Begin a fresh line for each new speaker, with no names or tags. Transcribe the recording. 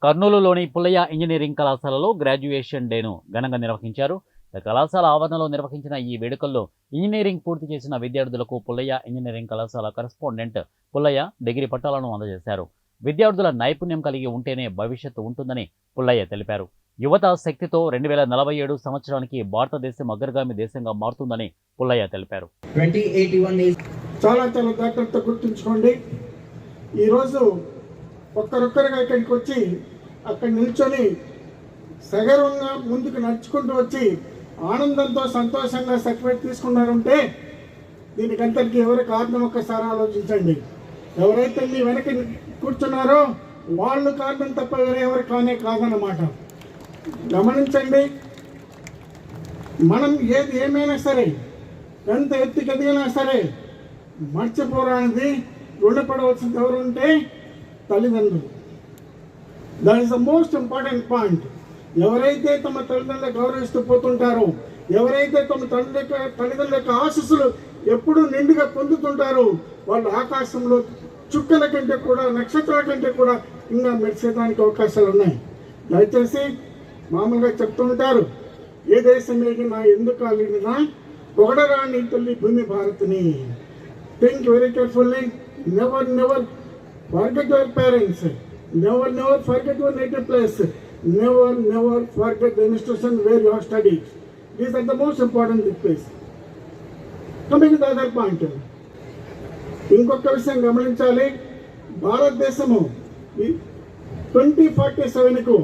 కర్నూలులోని Pullaiah engineering కళాశాలలో graduation డేను ఘనంగా నిర్వహించారు. కళాశాల ఆవరణలో నిర్వహించిన ఈ వేడుకల్లో ఇంజనీరింగ్ పూర్తి చేసిన విద్యార్థులకు పుల్లయ్య ఇంజనీరింగ్ కళాశాల కరెస్పాండెంట్ పుల్లయ్య డిగ్రీ పట్టాలను అందజేశారు. విద్యార్థుల నైపుణ్యం కలిగి ఉంటేనే భవిష్యత్తు ఉంటుందని పుల్లయ్య తెలిపారు. యువత శక్తితో 2047 సంవత్సరానికి భారతదేశం అగ్రగామి దేశంగా మారుతుందని పుల్లయ్య తెలిపారు.
2081
చాలా జాగ్రత్త గుర్తుంచుకోండి. ఈరోజు ఒక్కరొక్కరుగా ఇక్కడికి వచ్చి అక్కడ నిల్చొని సగర్వంగా ముందుకు నడుచుకుంటూ వచ్చి ఆనందంతో సంతోషంగా సర్టిఫికేట్ తీసుకున్నారంటే దీనికంతటికి ఎవరు కారణం ఒక్కసారి ఆలోచించండి. ఎవరైతే మీ వెనక కూర్చున్నారో వాళ్ళు కారణం తప్ప వేరే ఎవరు కానే కాదన్నమాట. గమనించండి, మనం ఏమైనా సరే ఎంత ఎత్తుకెదిగినా సరే మర్చిపోరానిది రుణపడవలసింది ఎవరు ఉంటే తల్లిదండ్రులు. That is the most important point. ఎవరైతే తమ తల్లిదండ్రులు గౌరవిస్తూ పోతుంటారో, ఎవరైతే తమ తల్లిదండ్రుల యొక్క ఆశీస్సులు ఎప్పుడూ నిండుగా పొందుతుంటారో వాళ్ళు ఆకాశంలో చుక్కల కంటే కూడా నక్షత్రాల కంటే కూడా ఇంకా మెరిసేదానికి అవకాశాలు ఉన్నాయి. దయచేసి మామూలుగా చెప్తూ ఉంటారు, ఏ దేశం ఏగినా ఎందుకు అలిగినా పొగడరాని తల్లి భూమి భారత్ని. Think very carefully. Never forget your parents. Never forget your native place. Never forget the institution where you have studied. These are the most important things. Coming to the other point. ఇంకొక విషయం గమనించాలి. భారతదేశము 2047కు